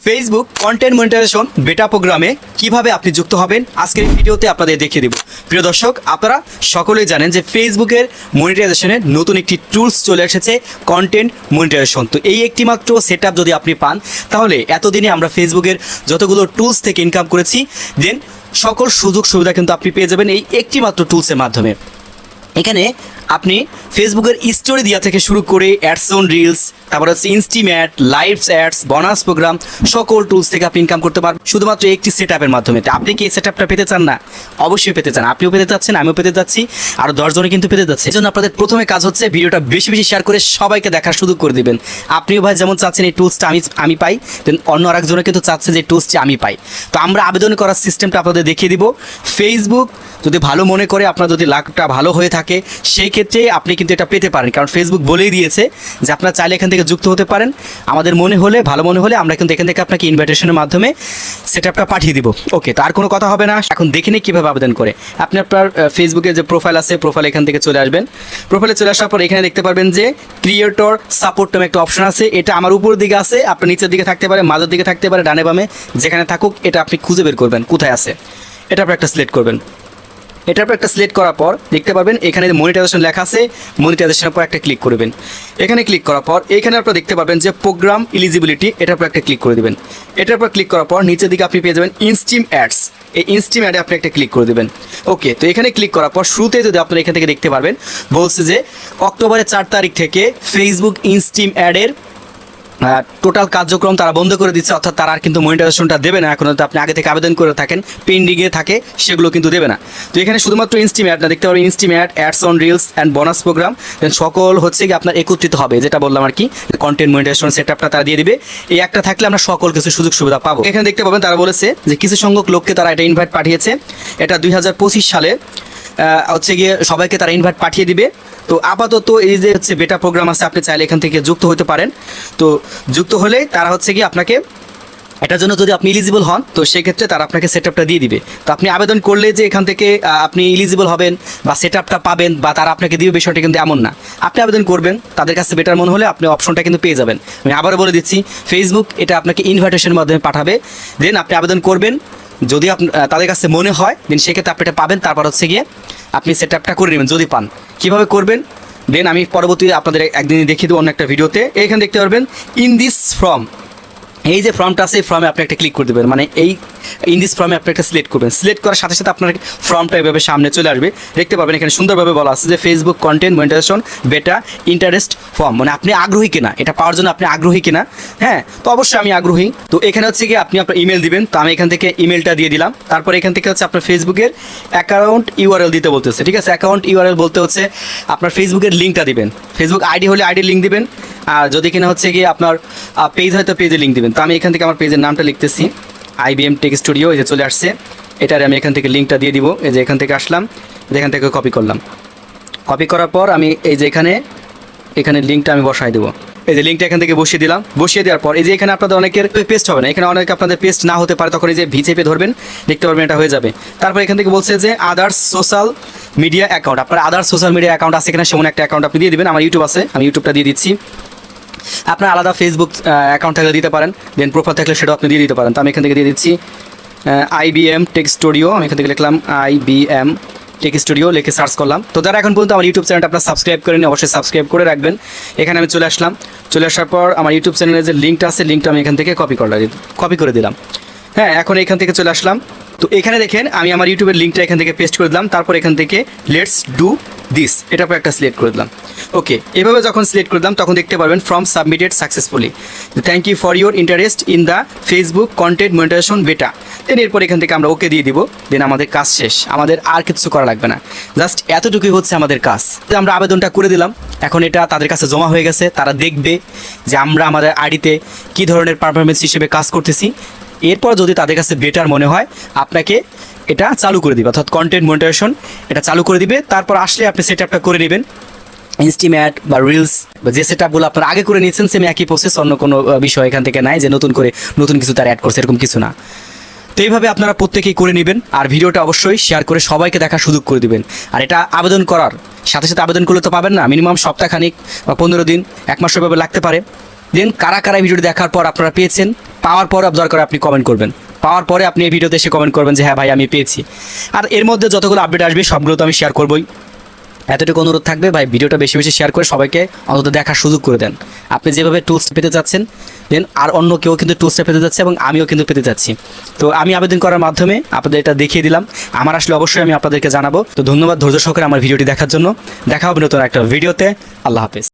Facebook content monetization বেটা প্রোগ্রামে কিভাবে আপনি যুক্ত হবেন আজকের এই ভিডিওতে আপনাদের দেখিয়ে দেব। প্রিয় দর্শক, আপনারা সকলেই জানেন যে ফেসবুকের মনিটাইজেশনের নতুন একটি টুলস চলে এসেছে, কন্টেন্ট মনিটাইজেশন। তো এই একটি মাত্র সেটআপ যদি আপনি পান, তাহলে এতদিনে আমরা ফেসবুকের যতগুলো টুলস থেকে ইনকাম করেছি, দেন সকল সুযোগ সুবিধা কিন্তু আপনি পেয়ে যাবেন এই একটি মাত্র টুলসের মাধ্যমে। এখানে আপনি ফেসবুকের স্টোরি দেওয়া থেকে শুরু করে অ্যাডস অন রিলস, তারপর হচ্ছে ইনস্টিম্যাট, লাইভস অ্যাডস, বোনাস প্রোগ্রাম, সকল টুলস থেকে আপনি ইনকাম করতে পারবেন শুধুমাত্র একটি সেটআপের মাধ্যমে। আপনি কি এই সেটআপটা পেতে চান না? অবশ্যই পেতে চান, আপনিও পেতে চাচ্ছেন, আমিও পেতে যাচ্ছি, আর 10 জনে কিন্তু পেতে যাচ্ছে। এই জন্য আপনাদের প্রথমে কাজ হচ্ছে ভিডিওটা বেশি বেশি শেয়ার করে সবাইকে দেখার সুযোগ করে দিবেন। আপনিও ভাই যেমন চাচ্ছেন এই টুলসটা আমি পাই, দেন অন্য আরেকজনে কিন্তু চাচ্ছে যে টুলসটি আমি পাই। তো আমরা আবেদন করার সিস্টেমটা আপনাদের দেখিয়ে দিব। ফেসবুক যদি ভালো মনে করে, আপনার যদি লাকটা ভালো হয়ে থাকে, সেই ক্ষেত্রে আপনি কিন্তু এটা পেতে পারেন, কারণ ফেসবুক বলেই দিয়েছে যে আপনারা চাইলে এখান থেকে যুক্ত হতে পারেন। আমাদের মনে হলে, ভালো মনে হলে আমরা কিন্তু এখান থেকে আপনাকে ইনভাইটেশনের মাধ্যমে সেটআপটা পাঠিয়ে দিব। ওকে, তার কোনো কথা হবে না। এখন দেখে নিই কীভাবে আবেদন করে। আপনি আপনার ফেসবুকে যে প্রোফাইল আছে, প্রোফাইল এখান থেকে চলে আসবেন। প্রোফাইলে চলে আসার পর এখানে দেখতে পারবেন যে ক্রিয়েটর সাপোর্ট নামে একটা অপশন আছে। এটা আমার উপর দিকে আছে, আপনার নিচের দিকে থাকতে পারে, মাঝের দিকে থাকতে পারে, ডানে বামে যেখানে থাকুক, এটা আপনি খুঁজে বের করবেন কোথায় আছে। এটা আপনি একটা সিলেক্ট করবেন। এটার পর একটা সিলেক্ট করার পর দেখতে পারবেন এখানে মনিটাইজেশন লেখা আছে, মনিটাইজেশনের পর একটা ক্লিক করবেন। এখানে ক্লিক করার পর এখানে আপনারা দেখতে পারবেন যে প্রোগ্রাম এলিজিবিলিটি, এটার পর একটা ক্লিক করে দেবেন। এটার পর ক্লিক করার পর নিচের দিকে আপনি পেয়ে যাবেন ইনস্টিম অ্যাডস। এই ইনস্টিম অ্যাডে আপনি একটা ক্লিক করে দেবেন। ওকে, তো এখানে ক্লিক করার পর শুরুতে যদি আপনারা এখান থেকে দেখতে পারবেন বলছে যে অক্টোবরের 4 তারিখ থেকে ফেসবুক ইনস্টিম অ্যাডের টোটাল কার্যক্রম তারা বন্ধ করে দিচ্ছে, অর্থাৎ তারা আর কিন্তু মনিটাইজেশনটা দেবে না। এখন যদি আপনি আগে থেকে আবেদন করে থাকেন, পেন্ডিংয়ে থাকে, সেগুলো কিন্তু দেবে না। তো এখানে শুধুমাত্র ইনস্টিম্যাট না, দেখতে পাবেন ইনস্টিম্যাট, ads on reels and bonus program, then সকল হচ্ছে কি আপনার একত্রিত হবে, যেটা বললাম আর কি, কন্টেন্ট মনিটাইজেশন সেটআপটা তারা দিয়ে দিবে। এই একটা থাকলে আমরা সকল কিছু সুযোগ সুবিধা পাবো। এখানে দেখতে পাবেন তারা বলেছে যে কিছু সংখ্যক লোককে তারা এটা ইনভাইট পাঠিয়েছে। এটা 2025 সালে হচ্ছে গিয়ে সবাইকে তারা ইনভাইট পাঠিয়ে দিবে। তো আপাতত এই যে হচ্ছে বেটা প্রোগ্রাম আছে, আপনি চাইলে এখান থেকে যুক্ত হতে পারেন। তো যুক্ত হলে তারা হচ্ছে গিয়ে আপনাকে এটার জন্য যদি আপনি এলিজিবল হন, তো সেক্ষেত্রে তারা আপনাকে সেটআপটা দিয়ে দিবে। তো আপনি আবেদন করলে যে এখান থেকে আপনি এলিজিবল হবেন বা সেটআপটা পাবেন বা তারা আপনাকে দিবে, বিষয়টা কিন্তু এমন না। আপনি আবেদন করবেন, তাদের কাছে বেটার মনে হলে আপনি অপশনটা কিন্তু পেয়ে যাবেন। আমি আবারও বলে দিচ্ছি, ফেসবুক এটা আপনাকে ইনভাইটেশনের মাধ্যমে পাঠাবে, দেন আপনি আবেদন করবেন। যদি তাদের কাছে মনে হয়, দেন সেক্ষেত্রে আপনি এটা পাবেন। তারপর হচ্ছে গিয়ে আপনি সেটআপটা করে নেবেন যদি পান। কীভাবে করবেন দেন আমি পরবর্তীতে আপনাদের একদিনই দেখিয়ে দেবো অন্য একটা ভিডিওতে। এখানে দেখতে পারবেন ইন দিস ফর্ম, এই যে ফর্মটা আছে, এই ফর্মে আপনি একটা ক্লিক করে দেবেন। মানে এই ইন দিস ফর্মে আপনি একটা সিলেক্ট করবেন। সিলেক্ট করার সাথে সাথে আপনার ফর্মটা এভাবে সামনে চলে আসবে। দেখতে পাবেন এখানে সুন্দরভাবে বলা আছে যে Facebook content monetization beta interest form, মানে আপনি আগ্রহী কিনা, এটা পাওয়ার জন্য আপনি আগ্রহী কিনা। হ্যাঁ, তো অবশ্যই আমি আগ্রহী। তো এখানে হচ্ছে কি আপনি আপনার ইমেল দিবেন। তো আমি এখান থেকে ইমেলটা দিয়ে দিলাম। তারপর এখান থেকে হচ্ছে আপনার ফেসবুকের অ্যাকাউন্ট ইউআরএল দিতে বলতেছে, ঠিক আছে। অ্যাকাউন্ট ইউআরএল বলতে হচ্ছে আপনার ফেসবুকের লিঙ্কটা দিবেন। ফেসবুক আইডি হলে আইডির লিঙ্ক দিবেন, আর যদি কিনা হচ্ছে কি আপনার পেজ হয়তো পেজের লিঙ্ক দিবেন। তো আমি এখান থেকে আমার পেজের নামটা লিখতেছি, IBM টেক স্টুডিও, এই যে চলে আসছে। এটারে আমি এখান থেকে লিঙ্কটা দিয়ে দিব। এই যে এখান থেকে আসলাম, এখান থেকে কপি করলাম। কপি করার পর আমি এই যে এখানে লিঙ্কটা আমি বসাই দেবো। এই যে লিঙ্কটা এখান থেকে বসিয়ে দিলাম। বসিয়ে দেওয়ার পর এই যে এখানে আপনাদের অনেকের পেস্ট হবে না, এখানে অনেকে আপনাদের পেস্ট না হতে পারে, তখন এই যে ভিচেপে ধরবেন, দেখতে পারবেন এটা হয়ে যাবে। তারপর এখান থেকে বলছে যে আদার্স সোশ্যাল মিডিয়া অ্যাকাউন্ট, আপনার আদার্স সোশ্যাল মিডিয়া অ্যাকাউন্ট আছে কিনা, সেমন একটা অ্যাকাউন্ট আপনি দিয়ে দেবেন। আমার ইউটিউব আছে, আমি ইউটিউবটা দিয়ে দিচ্ছি। আপনার আলাদা ফেসবুক অ্যাকাউন্ট থাকলে দিতে পারেন, দেন প্রোফাইল থাকলে সেটাও আপনি দিয়ে দিতে পারেন। তো আমি এখান থেকে দিয়ে দিচ্ছি IBM টেক স্টুডিও। আমি এখান থেকে লিখলাম IBM টেক স্টুডিও, লিখে সার্চ করলাম। তো যারা এখন পর্যন্ত আমার ইউটিউব চ্যানেলটা আপনার সাবস্ক্রাইব করেন, অবশ্যই সাবস্ক্রাইব করে রাখবেন। এখানে আমি চলে আসলাম। চলে আসার পর আমার ইউটিউব চ্যানেলের যে লিঙ্কটা আছে, লিঙ্কটা আমি এখান থেকে কপি করে দিলাম। হ্যাঁ, এখন এখান থেকে চলে আসলাম। তো এখানে দেখেন আমি আমার ইউটিউবের লিঙ্কটা এখান থেকে পেস্ট করে দিলাম। তারপর এখান থেকে লেটস ডু দিস, এটার পর একটা সিলেক্ট করে দিলাম। ওকে, এভাবে যখন সিলেক্ট করে দিলাম তখন দেখতে পারবেন form submitted successfully, thank you for your interest in the Facebook content monetization beta. Then এরপর এখান থেকে আমরা ওকে দিয়ে দিব। দেন আমাদের কাজ শেষ, আমাদের আর কিছু করা লাগবে না, জাস্ট এতটুকুই হচ্ছে আমাদের কাজ। আমরা আবেদনটা করে দিলাম, এখন এটা তাদের কাছে জমা হয়ে গেছে। তারা দেখবে যে আমরা আমাদের আইডিতে কী ধরনের পারফরমেন্স হিসেবে কাজ করতেছি। এরপর যদি তাদের কাছে বেটার মনে হয়, আপনাকে এটা চালু করে দিবে, অর্থাৎ কন্টেন্ট মনিটাইজেশন এটা চালু করে দিবে। তারপর আসলে আপনি সেটআপটা করে নেবেন। ইনস্টিম্যাট বা রিলস বা যে সেটআপগুলো আপনারা আগে করে নিয়েছেন, সেম একই প্রসেস, অন্য কোনো বিষয় এখান থেকে নাই যে নতুন কিছু তারা অ্যাড করছে, এরকম কিছু না। তো এইভাবে আপনারা প্রত্যেকেই করে নেবেন, আর ভিডিওটা অবশ্যই শেয়ার করে সবাইকে দেখার সুযোগ করে দিবেন। আর এটা আবেদন করার সাথে সাথে আবেদন করলে তো পাবেন না, মিনিমাম সপ্তাহখানিক বা 15 দিন, 1 মাস এভাবে লাগতে পারে। দেন কারা কারা ভিডিওটি দেখার পর আপনারা পেয়েছেন, পাওয়ার পরে দরকার আপনি কমেন্ট করবেন, পাওয়ার পরে আপনি এই ভিডিওতে এসে কমেন্ট করবেন যে হ্যাঁ ভাই আমি পেয়েছি। আর এর মধ্যে যতগুলো আপডেট আসবে সবগুলো তো আমি শেয়ার করবই। এতটুকু অনুরোধ থাকবে ভাই ভিডিওটা বেশি বেশি শেয়ার করে সবাইকে অন্তত দেখার সুযোগ করে দেন। আপনি যেভাবে টুলস পেতে যাচ্ছেন দেন আর অন্য কেউ কিন্তু টুলসটা পেতে যাচ্ছে এবং আমিও কিন্তু পেতে যাচ্ছি। তো আমি আবেদন করার মাধ্যমে আপনাদের এটা দেখিয়ে দিলাম। আমার আসলে অবশ্যই আমি আপনাদেরকে জানাবো। তো ধন্যবাদ ধৈর্য সহকারে আমার ভিডিওটি দেখার জন্য। দেখা হবে নতুন একটা ভিডিওতে। আল্লাহ হাফেজ।